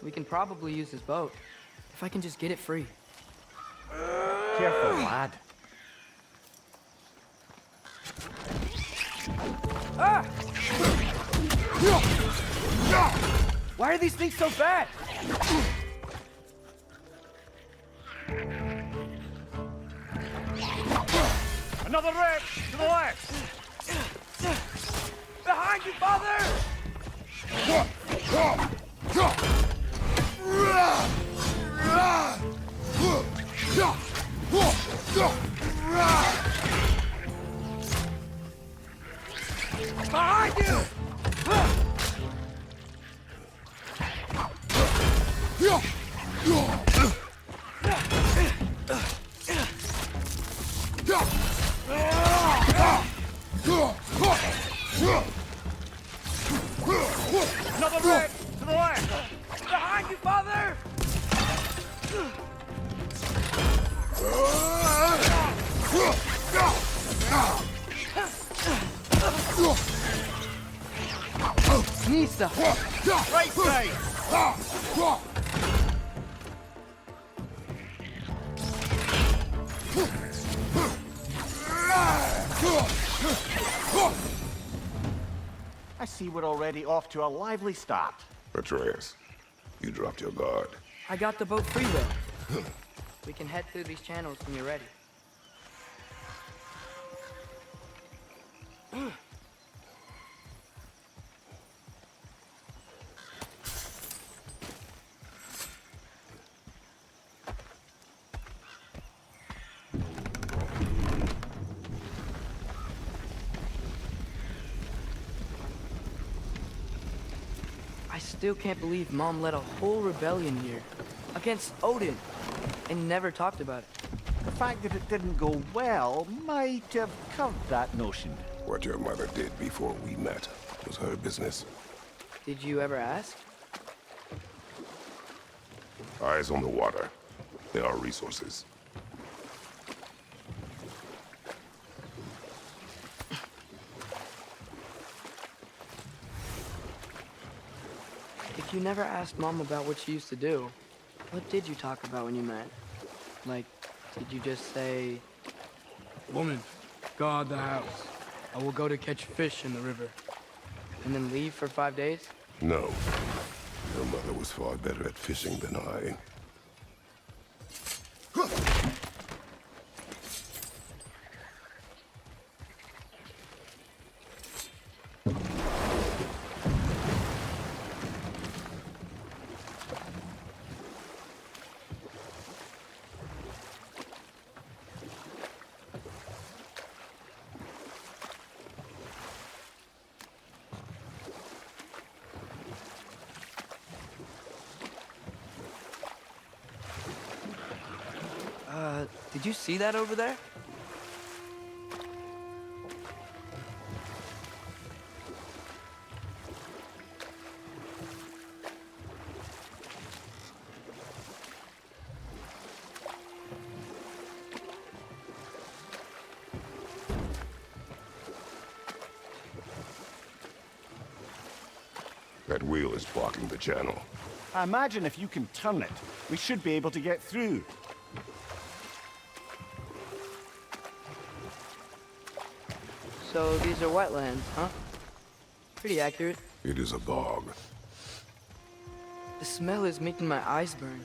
We can probably use his boat, if I can just get it free. Careful, lad. Ah! Why are these things so bad? Another wreck to the left! Behind you, father! Behind you! Another wreck to the left! Behind you, father! Nista! Right side! I see we're already off to a lively start. Atreus, you dropped your guard. I got the boat free, though. We can head through these channels when you're ready. I still can't believe Mom led a whole rebellion here against Odin and never talked about it. The fact that it didn't go well might have curved that notion. What your mother did before we met was her business. Did you ever ask? Eyes on the water. There are resources. If you never asked Mom about what she used to do, what did you talk about when you met? Like, did you just say, "Woman, guard the house. I will go to catch fish in the river," and then leave for 5 days? No. Your mother was far better at fishing than I. Did you see that over there? That wheel is blocking the channel. I imagine if you can turn it, we should be able to get through. So these are wetlands, huh? Pretty accurate. It is a bog. The smell is making my eyes burn.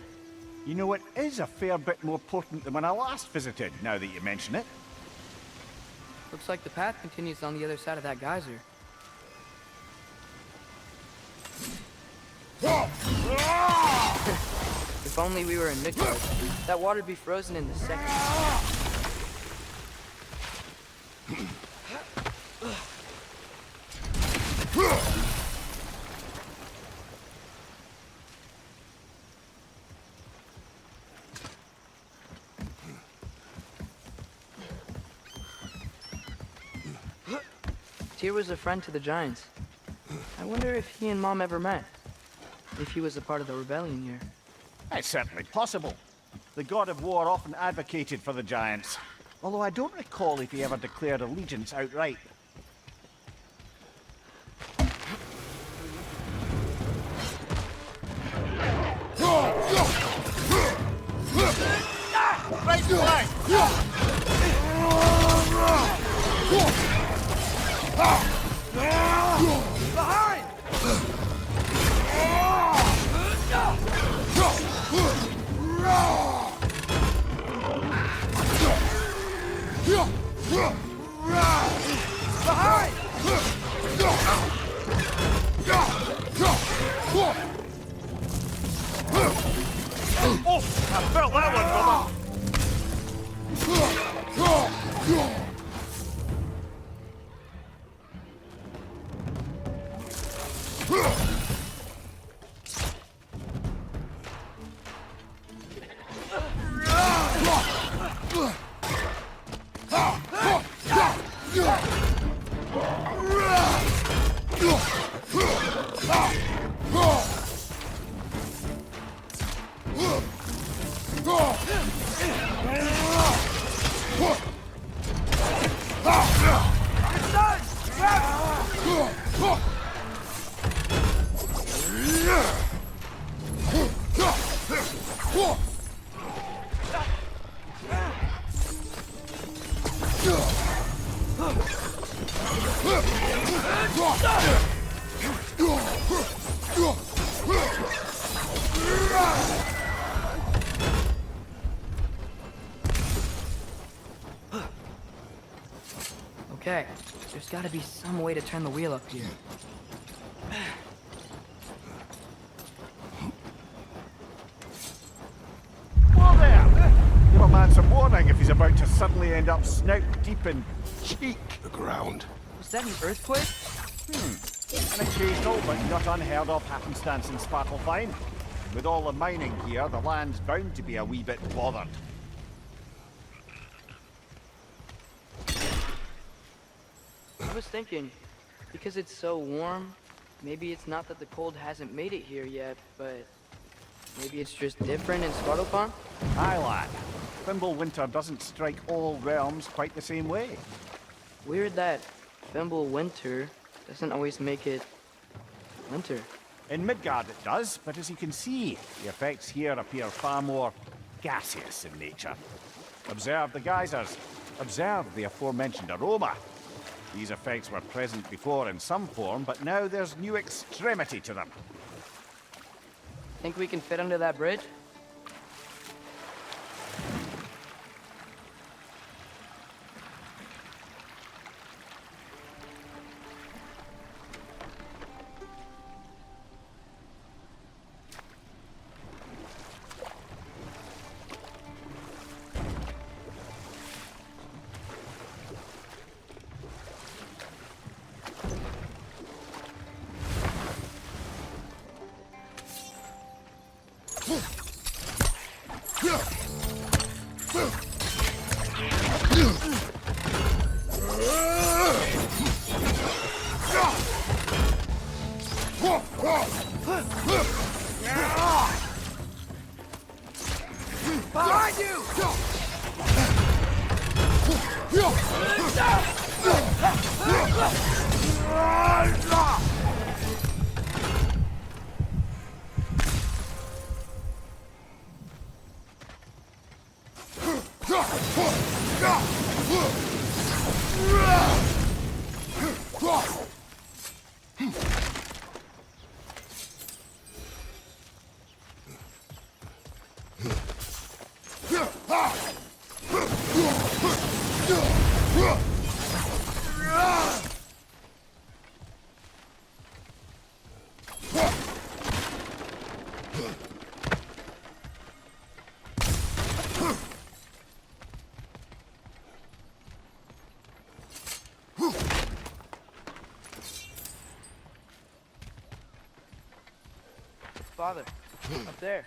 You know, it is a fair bit more potent than when I last visited, now that you mention it. Looks like the path continues on the other side of that geyser. If only we were in Midgard, that water'd be frozen in the second. Tyr was a friend to the Giants. I wonder if he and Mom ever met. If he was a part of the rebellion here. It's certainly possible. The god of war often advocated for the Giants. Although I don't recall if he ever declared allegiance outright. I felt that one, brother. Okay, there's gotta be some way to turn the wheel up here. Whoa there! Give a man some warning if he's about to suddenly end up snout deep in cheek. The ground. Was that an earthquake? An occasional but not unheard of happenstance in Sparklefine. With all the mining here, the land's bound to be a wee bit bothered. I was thinking, because it's so warm, maybe it's not that the cold hasn't made it here yet, but maybe it's just different in Svartalfheim? Aye, lad. Thimble winter doesn't strike all realms quite the same way. Weird that Thimble winter doesn't always make it winter. In Midgard it does, but as you can see, the effects here appear far more gaseous in nature. Observe the geysers. Observe the aforementioned aroma. These effects were present before in some form, but now there's new extremity to them. Think we can fit under that bridge? Behind you! Father, up there.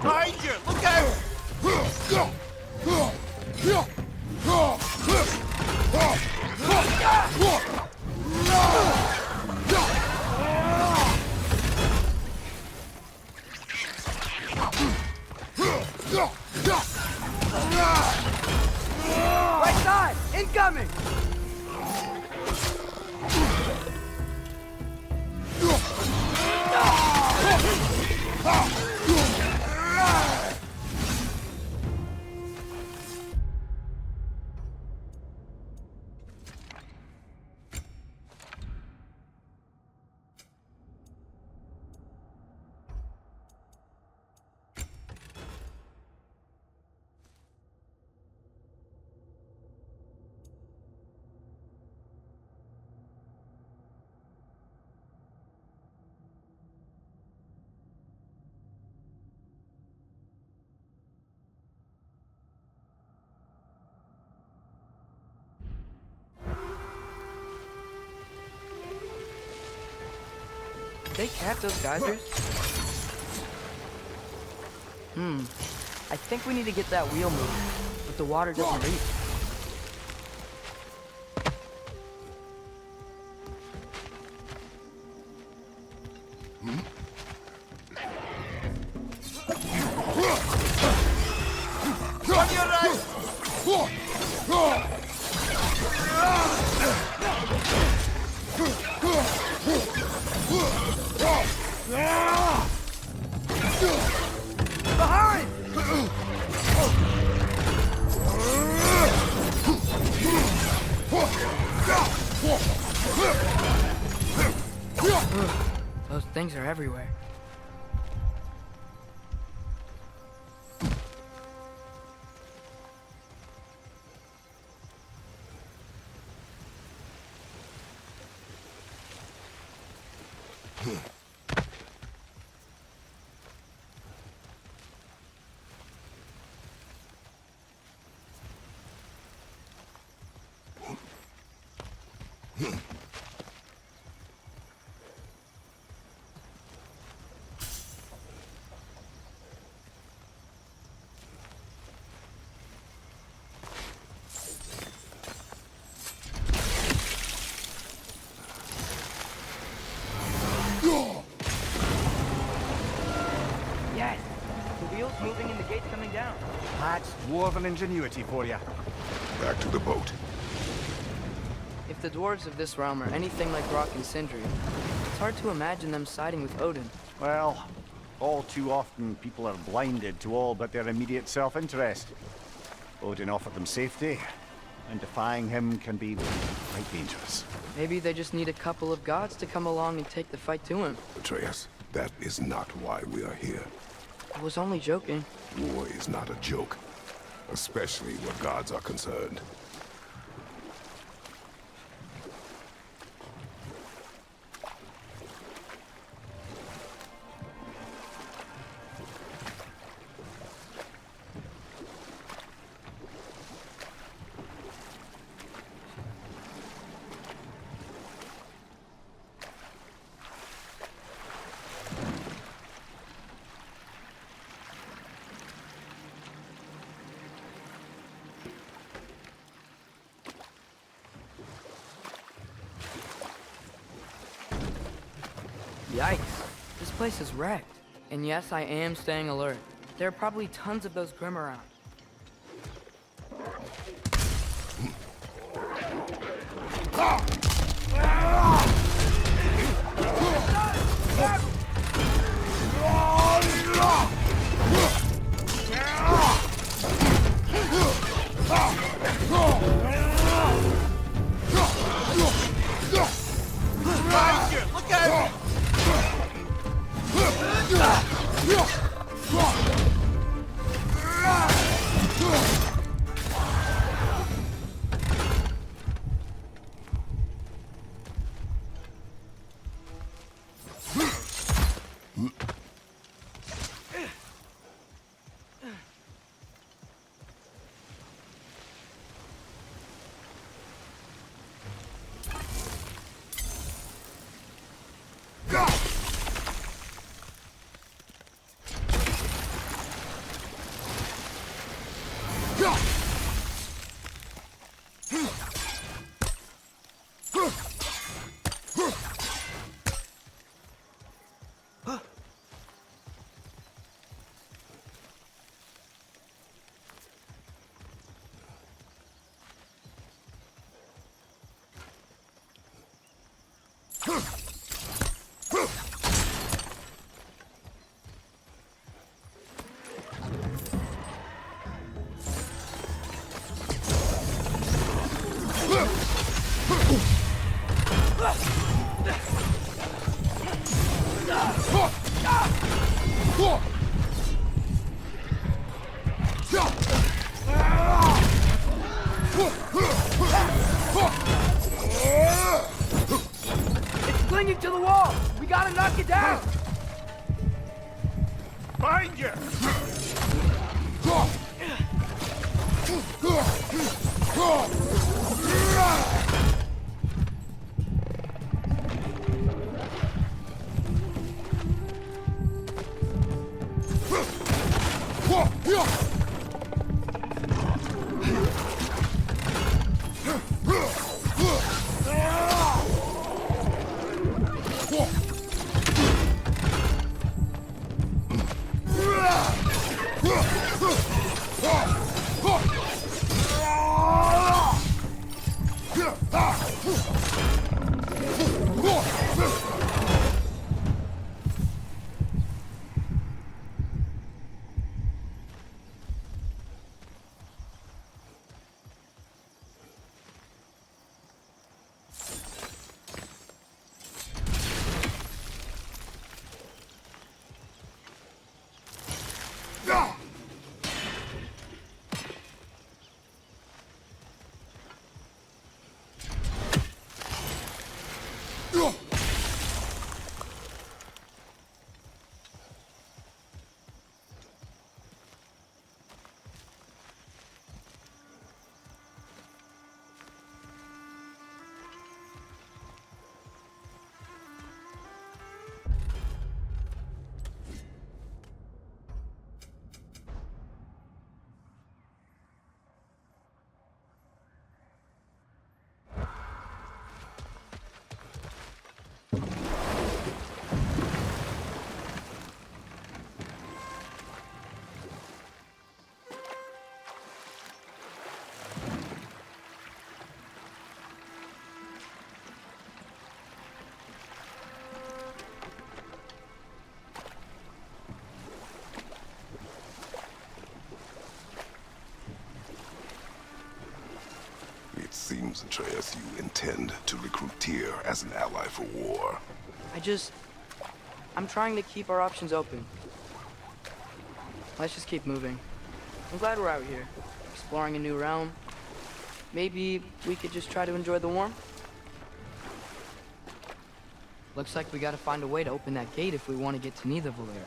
Behind you! Look out! Right side! Incoming! They cap those geysers? I think we need to get that wheel moving, but the water doesn't reach. On your right! Behind! Those things are everywhere. Yes! The wheel's moving and the gate's coming down. That's dwarven ingenuity for you. Back to the boat. If the dwarves of this realm are anything like Rock and Sindri, it's hard to imagine them siding with Odin. Well, all too often people are blinded to all but their immediate self-interest. Odin offered them safety, and defying him can be quite dangerous. Maybe they just need a couple of gods to come along and take the fight to him. Atreus, that is not why we are here. I was only joking. War is not a joke, especially where gods are concerned. Yikes. This place is wrecked. And yes, I am staying alert. There are probably tons of those Grim around. Look out! It seems, Atreus, you intend to recruit Tyr as an ally for war. I'm trying to keep our options open. Let's just keep moving. I'm glad we're out here, exploring a new realm. Maybe we could just try to enjoy the warmth? Looks like we gotta find a way to open that gate if we want to get to Nidavellir.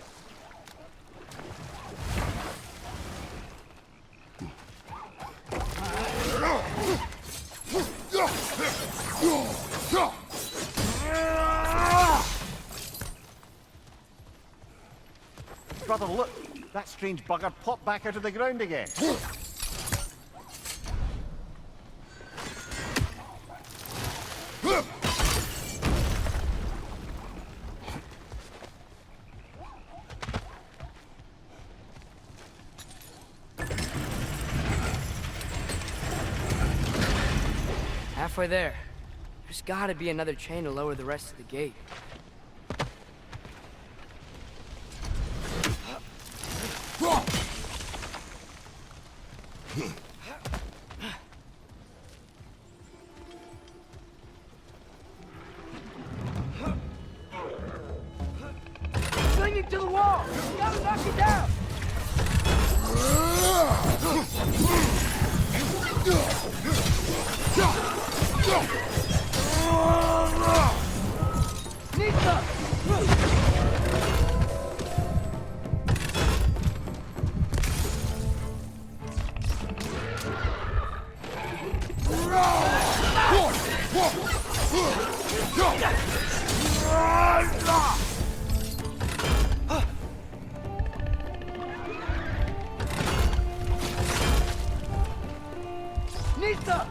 Brother, look! That strange bugger popped back out of the ground again. Halfway there. There's gotta be another chain to lower the rest of the gate. Clinging to the wall! You gotta knock it down! Nita! Nita!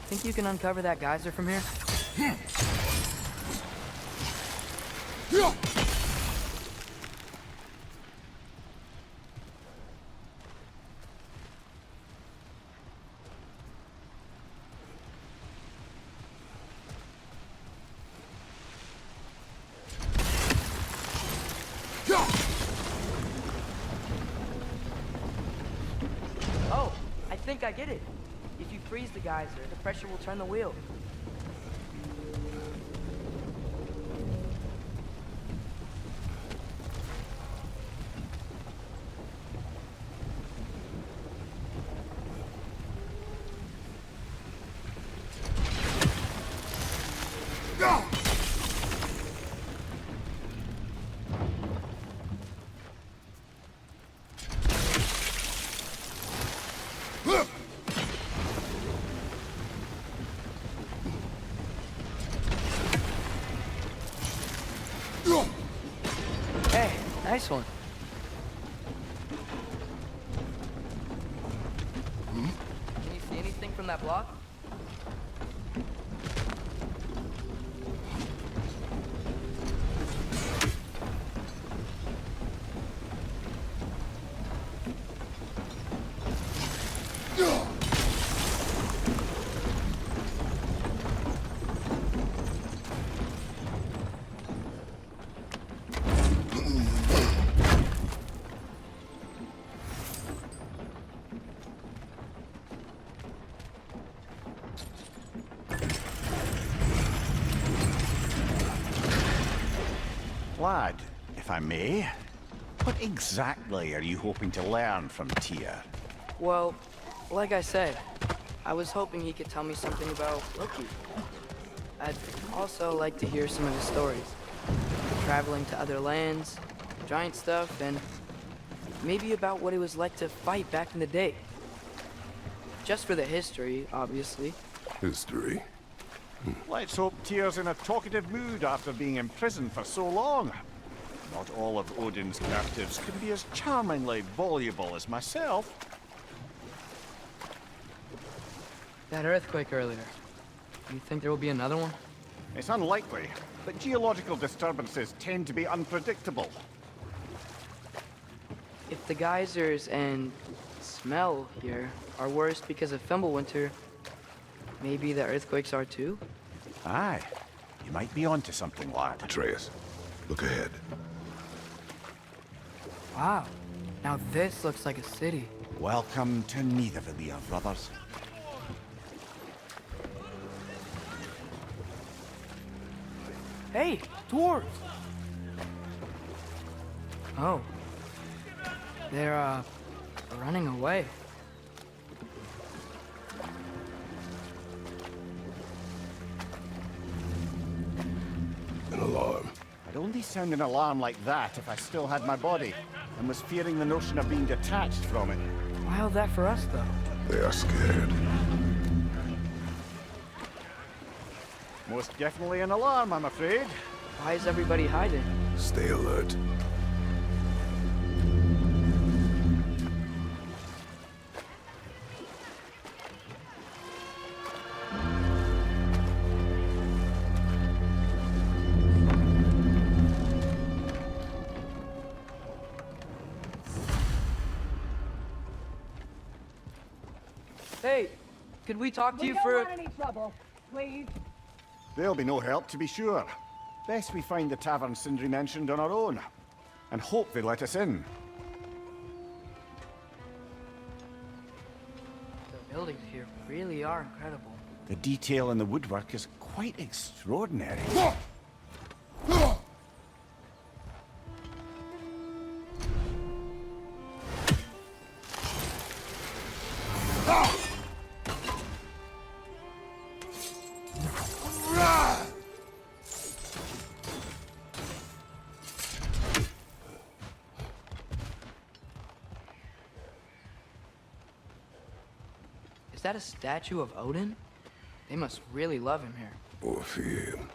Think you can uncover that geyser from here? Oh, I think I get it. If you freeze the geyser, the pressure will turn the wheel. Hey, nice one. Can you see anything from that block? Lad, if I may, what exactly are you hoping to learn from Tyr? Well, like I said, I was hoping he could tell me something about Loki. I'd also like to hear some of his stories. Traveling to other lands, giant stuff, and maybe about what it was like to fight back in the day. Just for the history, obviously. History. Let's hope Tyr's in a talkative mood after being imprisoned for so long. Not all of Odin's captives can be as charmingly voluble as myself. That earthquake earlier. You think there will be another one? It's unlikely, but geological disturbances tend to be unpredictable. If the geysers and smell here are worse because of Fimbulwinter, maybe the earthquakes are too? Aye, you might be onto something, lad. Atreus, look ahead. Wow. Now this looks like a city. Welcome to Nidavellir, brothers. Hey, dwarves! Oh. They're, running away. An alarm. I'd only sound an alarm like that if I still had my body, and was fearing the notion of being detached from it. Why all that for us, though? They are scared. Most definitely an alarm, I'm afraid. Why is everybody hiding? Stay alert. Hey, could we talk to you We for... don't want any trouble, please. There'll be no help, to be sure. Best we find the tavern Sindri mentioned on our own, and hope they let us in. The buildings here really are incredible. The detail in the woodwork is quite extraordinary. Is that a statue of Odin? They must really love him here. Or fear him.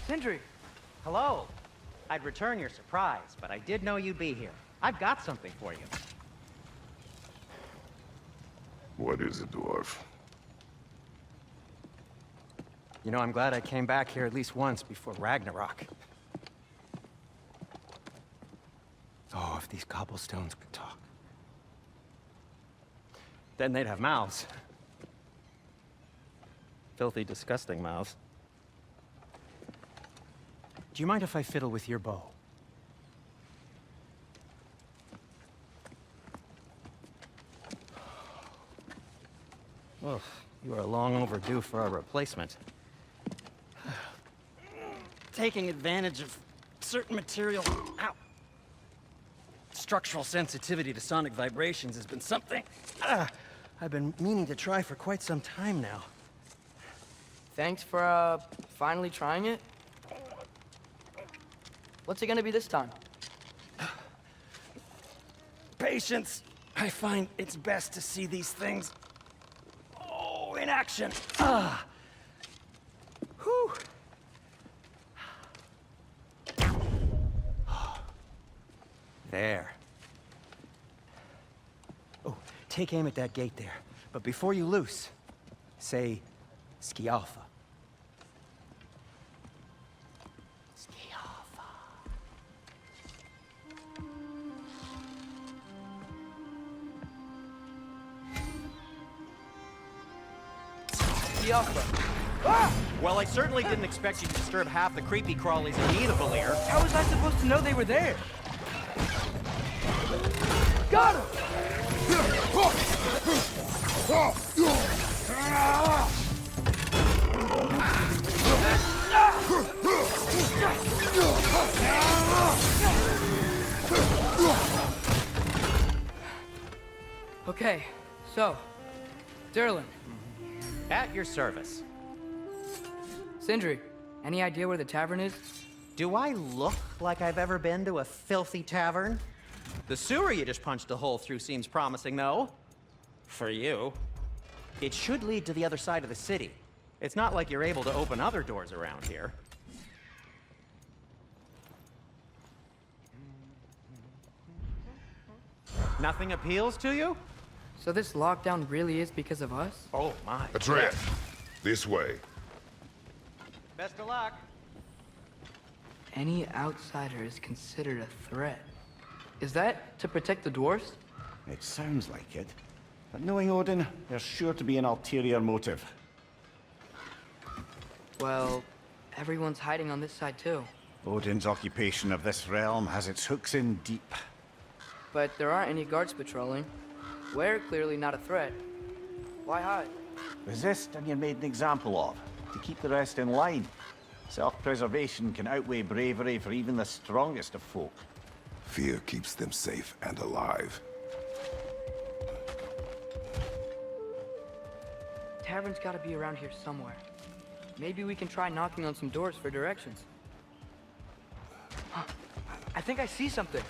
Sindri! Hello. I'd return your surprise, but I did know you'd be here. I've got something for you. What is it, dwarf? You know, I'm glad I came back here at least once before Ragnarok. Oh, if these cobblestones could talk. Then they'd have mouths. Filthy, disgusting mouths. Do you mind if I fiddle with your bow? Well, you are long overdue for a replacement. Taking advantage of certain material... Ow! Structural sensitivity to sonic vibrations has been something I've been meaning to try for quite some time now. Thanks for, finally trying it. What's it gonna be this time? Patience. I find it's best to see these things, in action. Ah. Whew. There. Oh, take aim at that gate there. But before you loose, say, Skialfa. Well, I certainly didn't expect you to disturb half the creepy crawlies in need of a lair. How was I supposed to know they were there? Got him! Okay, so, Derlin. At your service. Sindri, any idea where the tavern is? Do I look like I've ever been to a filthy tavern? The sewer you just punched a hole through seems promising, though. For you. It should lead to the other side of the city. It's not like you're able to open other doors around here. Nothing appeals to you? So this lockdown really is because of us? Oh, my. Atreus, this way. Best of luck. Any outsider is considered a threat. Is that to protect the dwarves? It sounds like it. But knowing Odin, there's sure to be an ulterior motive. Well, everyone's hiding on this side too. Odin's occupation of this realm has its hooks in deep. But there aren't any guards patrolling. We're clearly not a threat. Why hide? Resist and you're made an example of, to keep the rest in line. Self-preservation can outweigh bravery for even the strongest of folk. Fear keeps them safe and alive. Tavern's gotta be around here somewhere. Maybe we can try knocking on some doors for directions. Huh, I think I see something.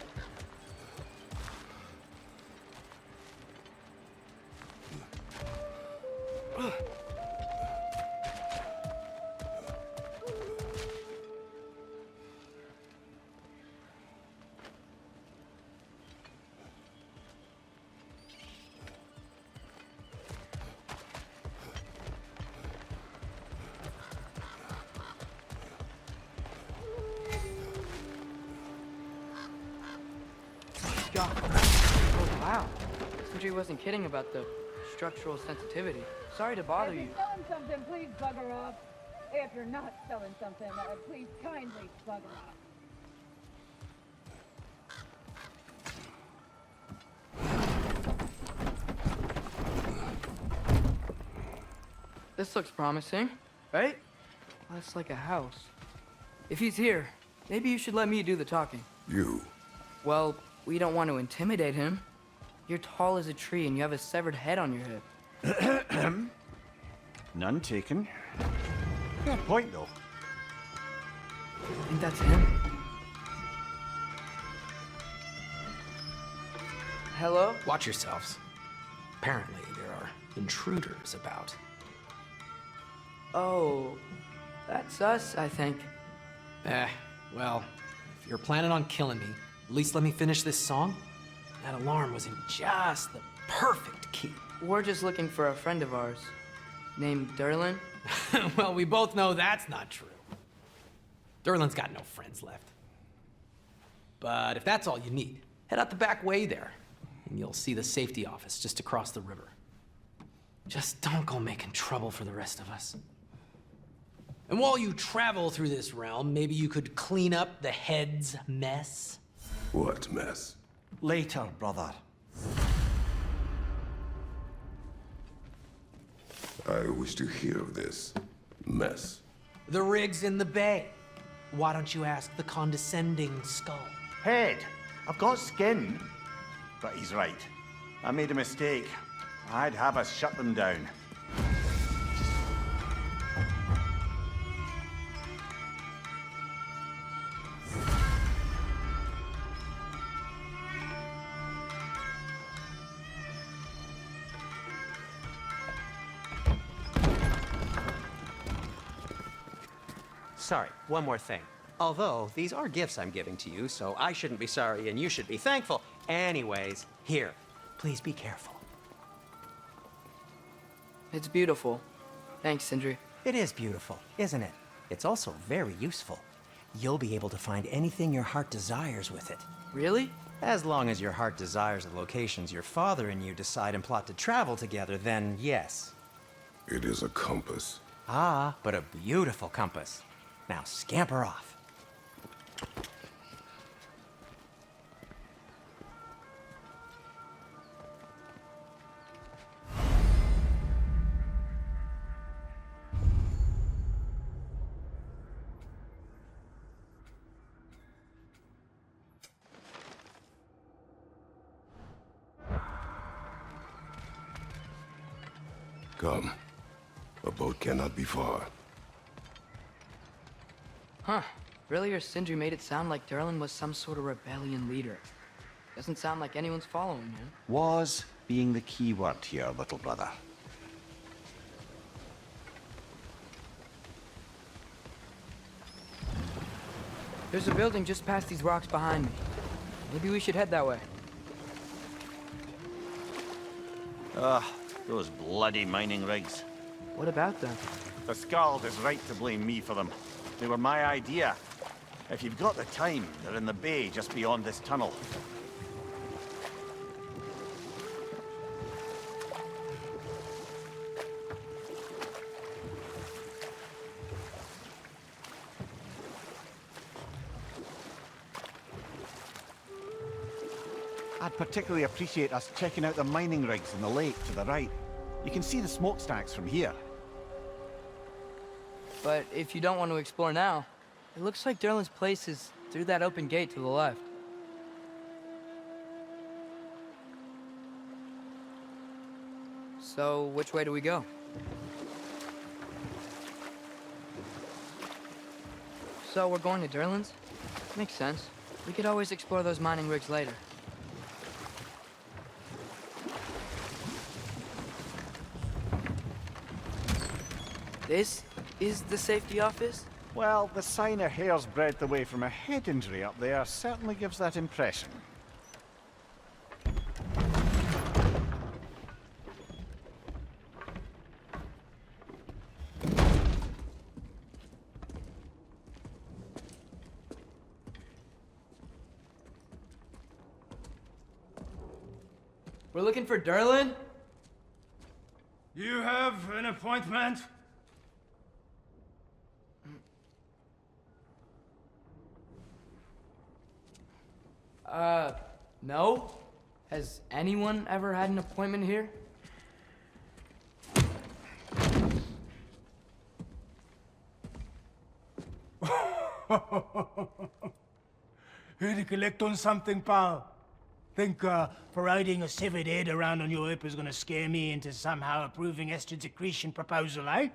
Oh, wow. Sindri wasn't kidding about the structural sensitivity. Sorry to bother If you. you're selling something, please bugger off. If you're not selling something, please kindly bugger off. This looks promising, right? That's like a house. If he's here, maybe you should let me do the talking. You. Well, we don't want to intimidate him. You're tall as a tree and you have a severed head on your hip. None taken. Fair point, though. Think that's him? Hello? Watch yourselves. Apparently, there are intruders about. Oh, that's us, I think. Well, if you're planning on killing me, at least let me finish this song. That alarm was in just the perfect key. We're just looking for a friend of ours, named Derlin. Well, we both know that's not true. Derlin's got no friends left. But if that's all you need, head out the back way there, and you'll see the safety office just across the river. Just don't go making trouble for the rest of us. And while you travel through this realm, maybe you could clean up the head's mess? What mess? Later, brother. I wish to hear of this mess. The rig's in the bay. Why don't you ask the condescending skull? Head, I've got skin. But he's right. I made a mistake. I'd have us shut them down. sorry, one more thing. Although, these are gifts I'm giving to you, so I shouldn't be sorry and you should be thankful. Anyways, here, please be careful. It's beautiful. Thanks, Sindri. It is beautiful, isn't it? It's also very useful. You'll be able to find anything your heart desires with it. Really? As long as your heart desires the locations your father and you decide and plot to travel together, then yes. It is a compass. Ah, but a beautiful compass. Now scamper off. Come. A boat cannot be far. Huh. Really, or Sindri made it sound like Durlin was some sort of rebellion leader. Doesn't sound like anyone's following him. Was being the key word here, little brother. There's a building just past these rocks behind me. Maybe we should head that way. Ugh, those bloody mining rigs. What about them? The Skald is right to blame me for them. They were my idea. If you've got the time, they're in the bay just beyond this tunnel. I'd particularly appreciate us checking out the mining rigs in the lake to the right. You can see the smokestacks from here. But if you don't want to explore now, it looks like Durlin's place is through that open gate to the left. So, which way do we go? So, we're going to Durlin's? Makes sense. We could always explore those mining rigs later. This is the safety office? Well, the sign a hair's breadth away from a head injury up there certainly gives that impression. We're looking for Durlin? You have an appointment? No? Has anyone ever had an appointment here? Here to collect on something, pal? Think, parading a severed head around on your hip is gonna scare me into somehow approving Esther's accretion proposal, eh?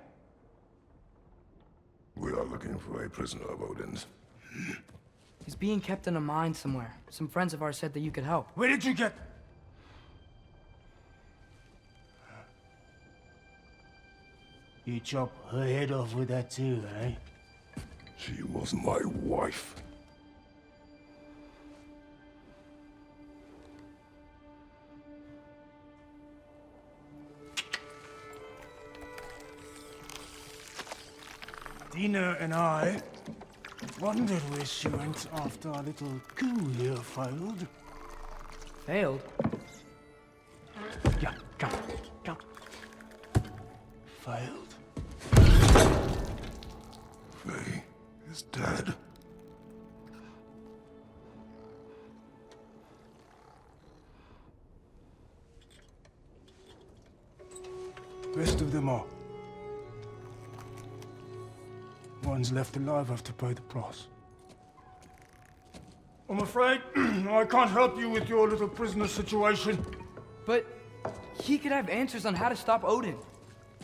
We are looking for a prisoner of Odin's. He's being kept in a mine somewhere. Some friends of ours said that you could help. Where did you get... You chop her head off with that too, eh? She was my wife. Dina and I wondered where she went after our little coup here failed. Failed? Yeah, come, come. Failed. Faye is dead. Rest of them are. Ones left alive have to pay the price. I'm afraid I can't help you with your little prisoner situation. But he could have answers on how to stop Odin.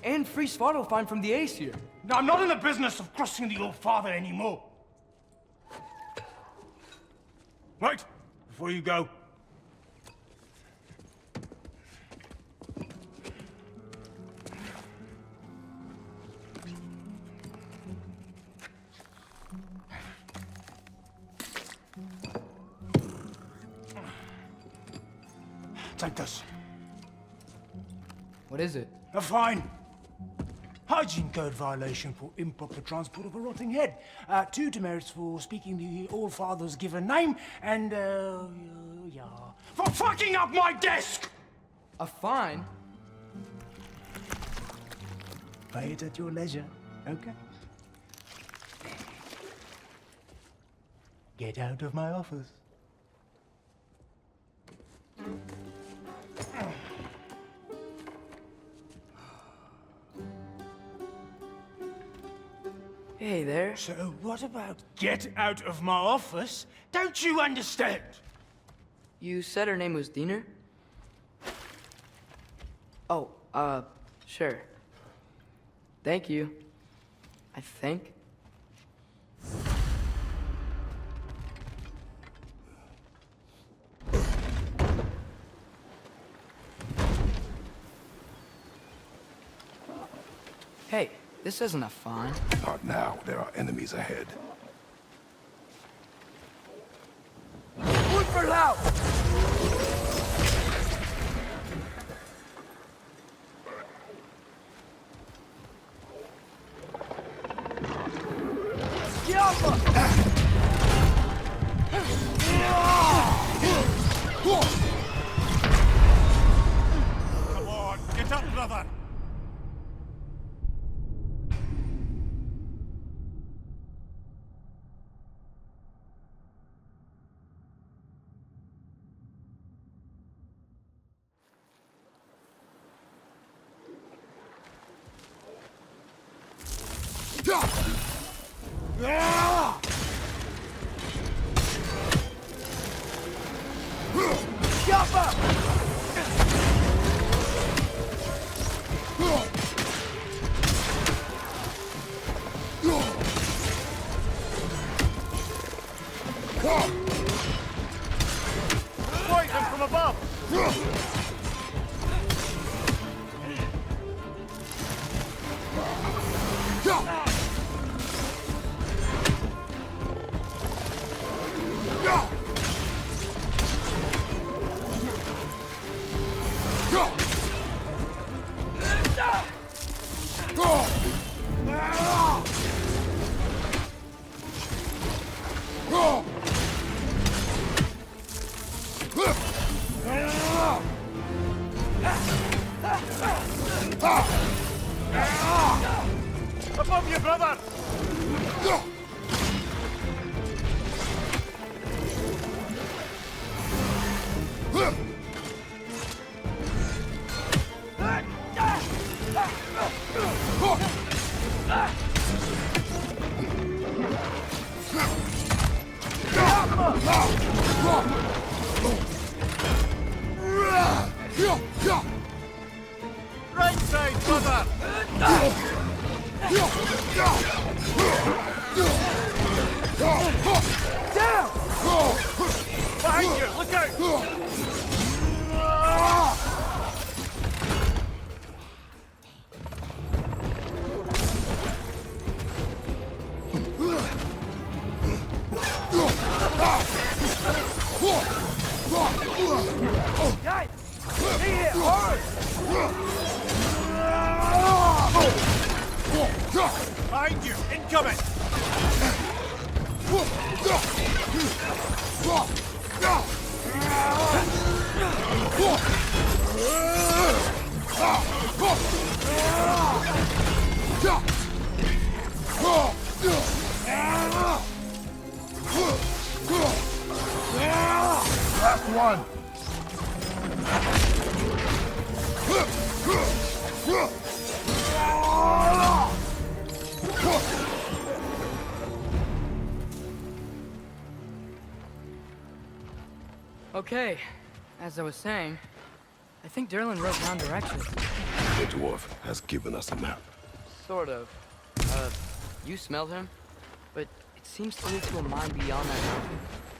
And free Svartalfheim from the Aesir. I'm not in the business of crossing the old father anymore. Right, before you go. Take this. What is it? A fine. Hygiene code violation for improper transport of a rotting head. 2 demerits for speaking the All-Father's given name, and, yeah. For fucking up my desk! A fine? Pay it at your leisure, okay? Get out of my office. Hey there. So what about get out of my office? Don't you understand? You said her name was Diener? Oh, sure. Thank you. I think. Hey, this isn't a fine. Not now. There are enemies ahead. Look for loud! Come on, get up, brother! Fight them from above! Above you, brother! Right side, brother! Behind you, look out! Guys! Stay here! Hard! Behind you, incoming! Last one. Okay, as I was saying, I think Derlin wrote down directions. The dwarf has given us a map. Sort of. You smelled him, but it seems to lead to a mine beyond that mountain.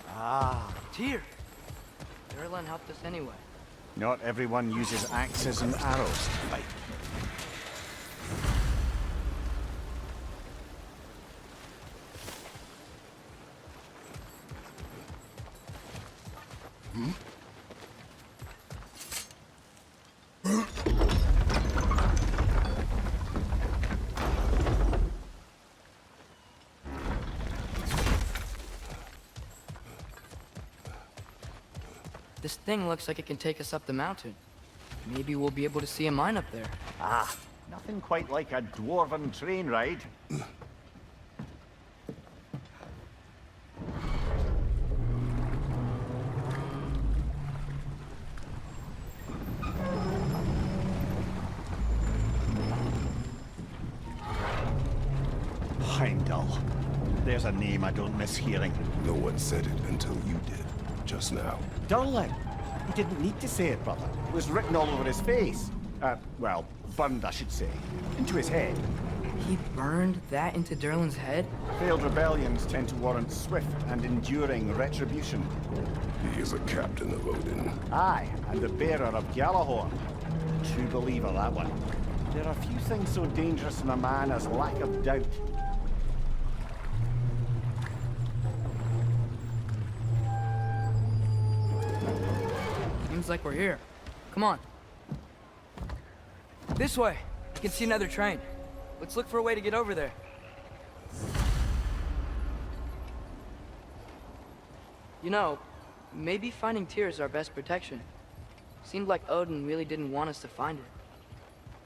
Ah. It's here. Derlin helped us anyway. Not everyone uses axes and arrows to fight. This thing looks like it can take us up the mountain. Maybe we'll be able to see a mine up there. Ah, nothing quite like a dwarven train ride. Heimdall. There's a name I don't miss hearing. No one said it until you did, just now. Durlin. He didn't need to say it, brother. It was written all over his face. Well, burned, I should say. Into his head. He burned that into Durlin's head? Failed rebellions tend to warrant swift and enduring retribution. He is a captain of Odin. Aye, and the bearer of Gjallarhorn. True believer, that one. There are few things so dangerous in a man as lack of doubt. Seems like we're here. Come on. This way. You can see another train. Let's look for a way to get over there. You know, maybe finding Tyr is our best protection. Seemed like Odin really didn't want us to find it.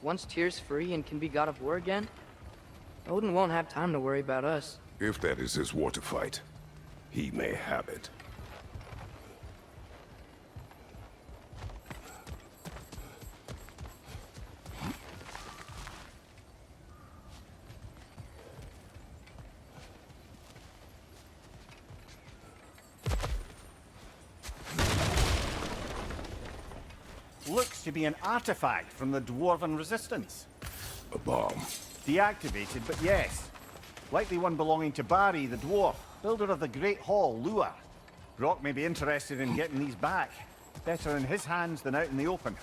Once Tyr's free and can be god of war again, Odin won't have time to worry about us. If that is his war to fight, he may have it. Looks to be an artifact from the Dwarven Resistance. A bomb. Deactivated, but yes. Likely one belonging to Barry, the dwarf, builder of the Great Hall, Lua. Brock may be interested in getting these back. Better in his hands than out in the open.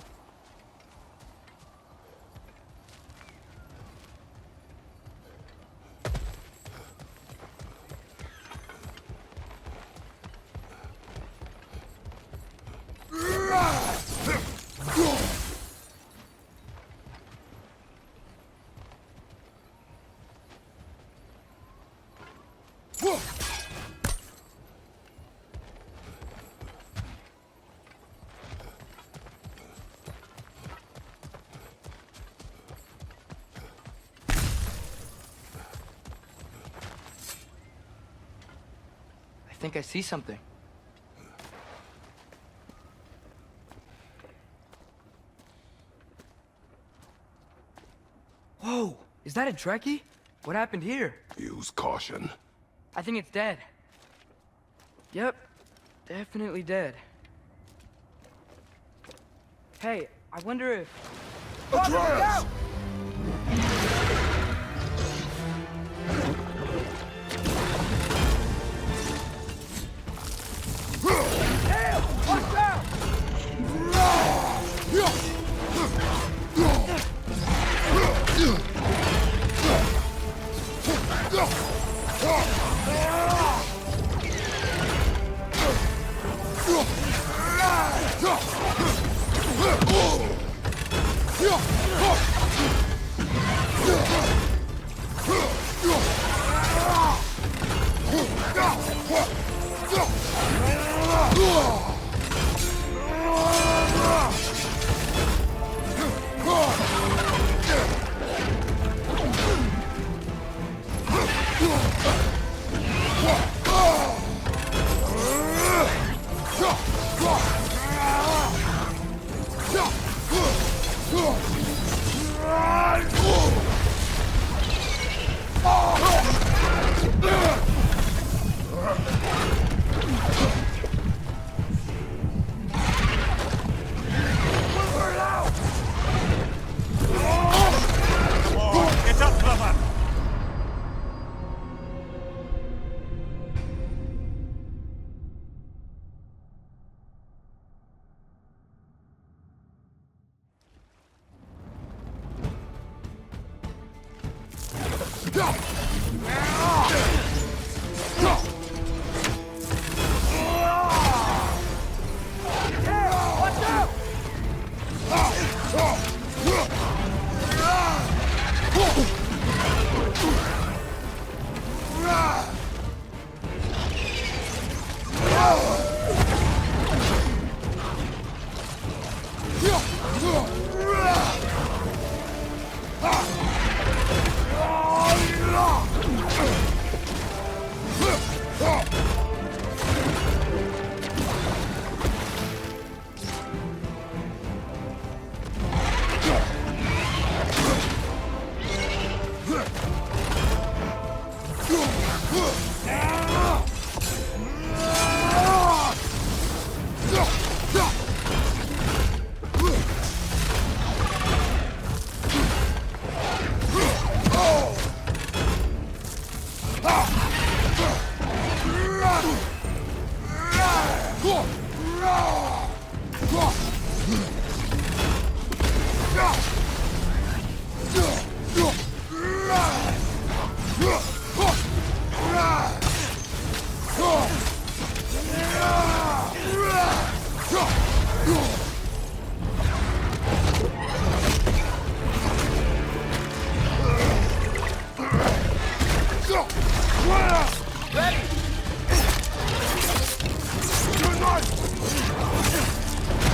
I think I see something. Whoa! Is that a Trekkie? What happened here? Use caution. I think it's dead. Yep. Definitely dead. Hey, I wonder if... Atreus! Watch out!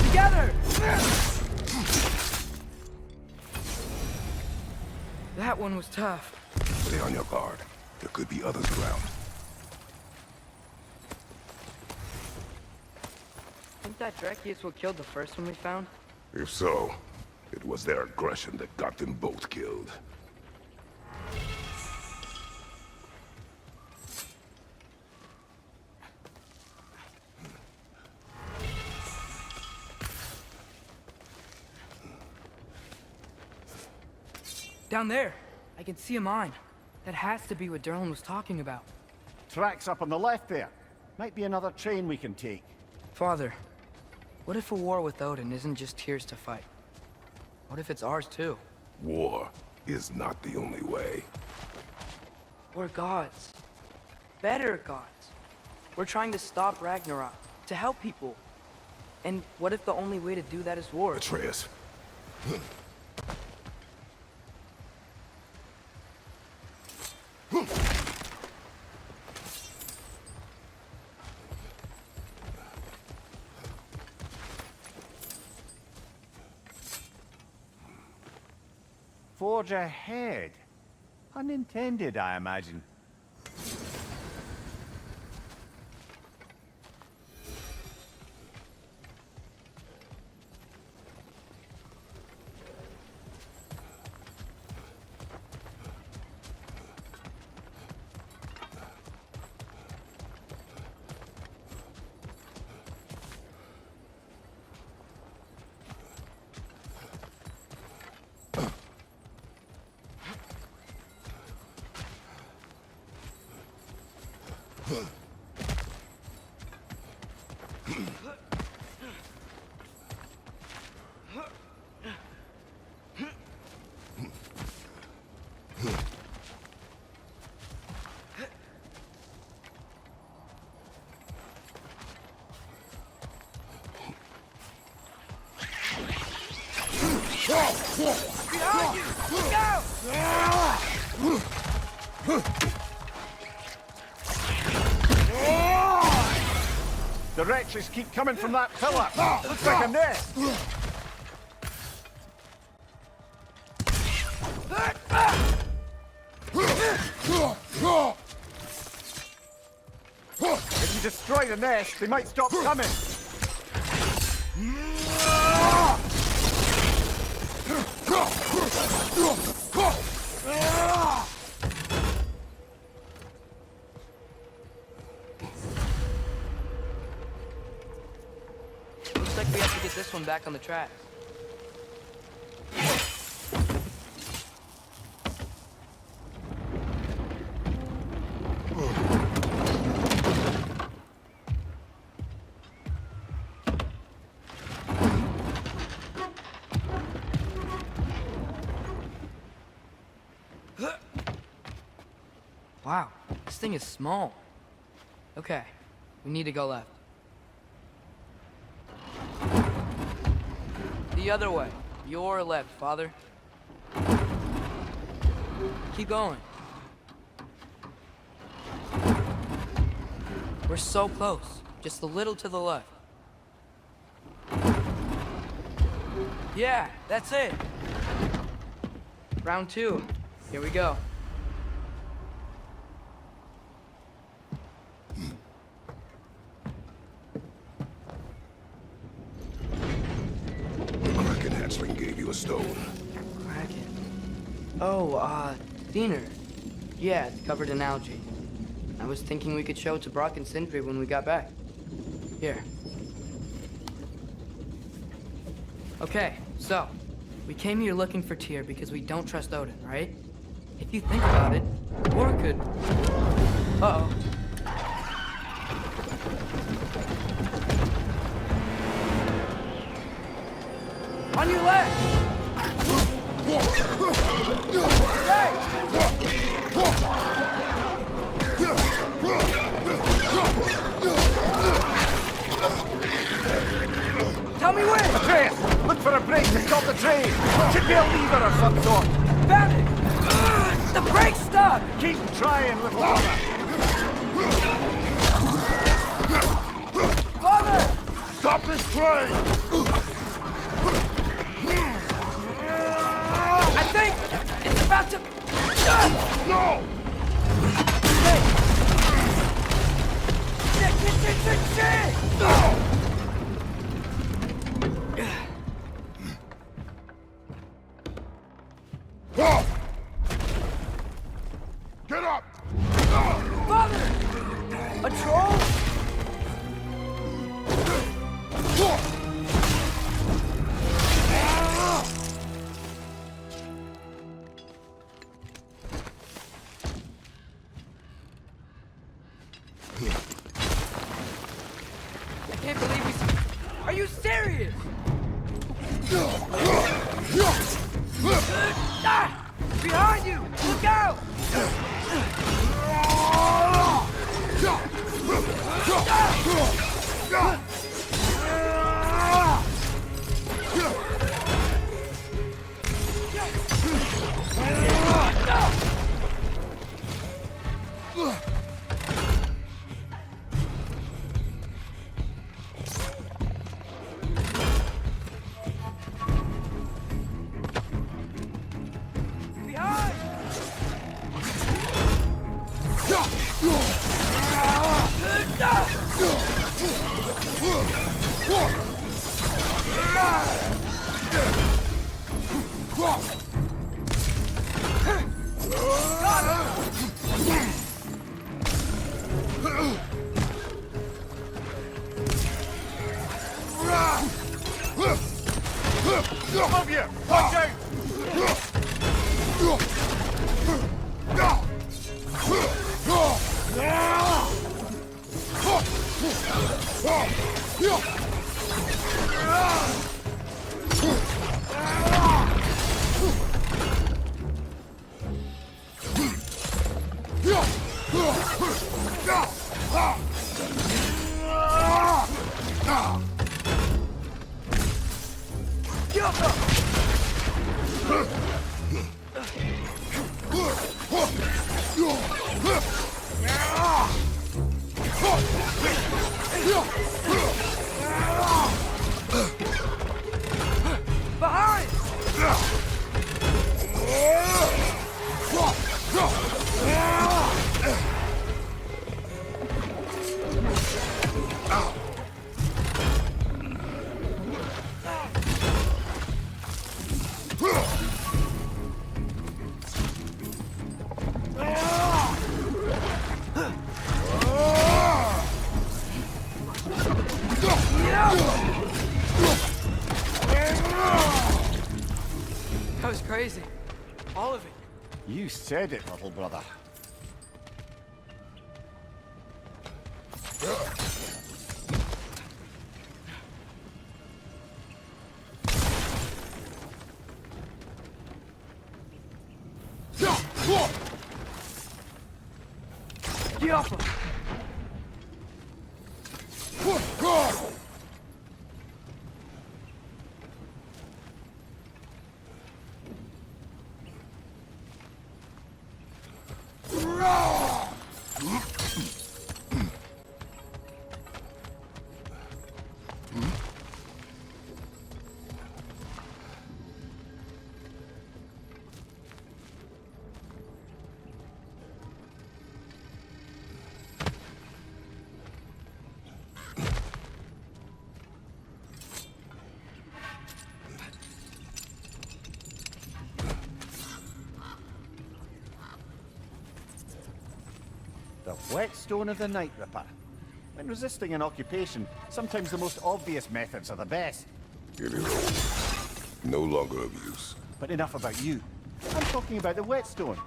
Together! That one was tough. Stay on your guard. There could be others around. Think that Drekius what killed the first one we found? If so, it was their aggression that got them both killed. Down there. I can see a mine. That has to be what Derlin was talking about. Tracks up on the left there. Might be another train we can take. Father, what if a war with Odin isn't just Tyr's to fight? What if it's ours too? War is not the only way. We're gods. Better gods. We're trying to stop Ragnarok, to help people. And what if the only way to do that is war? Atreus. Forge ahead. Unintended, I imagine. Behind you! Go! The wretches keep coming from that pillar. Looks like a nest. If you destroy the nest, they might stop coming. Looks like we have to get this one back on the tracks. Wow, this thing is small. Okay, we need to go left. The other way. Your left, Father. Keep going. We're so close. Just a little to the left. Yeah, that's it. Round 2. Here we go. Kraken hatchling gave you a stone. Kraken. Oh, Diener. Yeah, it's covered in algae. I was thinking we could show it to Brock and Sindri when we got back. Here. Okay, so, we came here looking for Tyr because we don't trust Odin, right? If you think about it, war could... Uh-oh. Tell me when! Atreus, look for a brake to stop the train. Should be a lever of some sort. Found it! The brake's stuck! Keep trying, little brother. Father! Stop this train! I think it's about to... No! Shit! Get up! Father! A troll? I can't believe we... Are you serious? Ah! Behind you! Look out! Above you! Watch out! Behind! That was crazy. All of it. You said it, little brother. Get off him! The whetstone of the Night Ripper. When resisting an occupation, sometimes the most obvious methods are the best. It is no longer of use. But enough about you. I'm talking about the whetstone.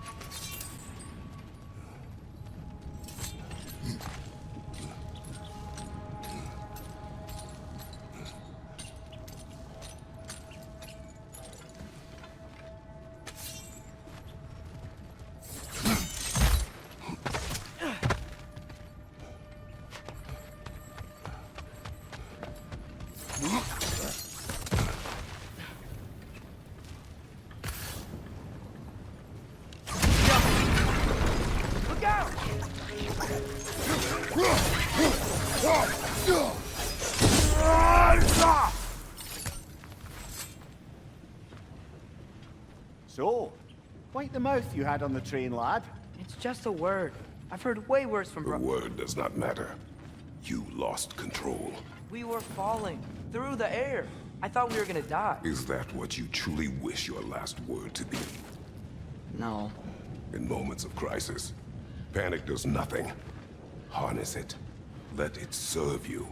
Look out! So, wipe the mouth you had on the train, lad. It's just a word. I've heard way worse from The word does not matter. You lost control. We were falling through the air. I thought we were gonna die. Is that what you truly wish your last word to be? No. In moments of crisis, panic does nothing. Harness it. Let it serve you.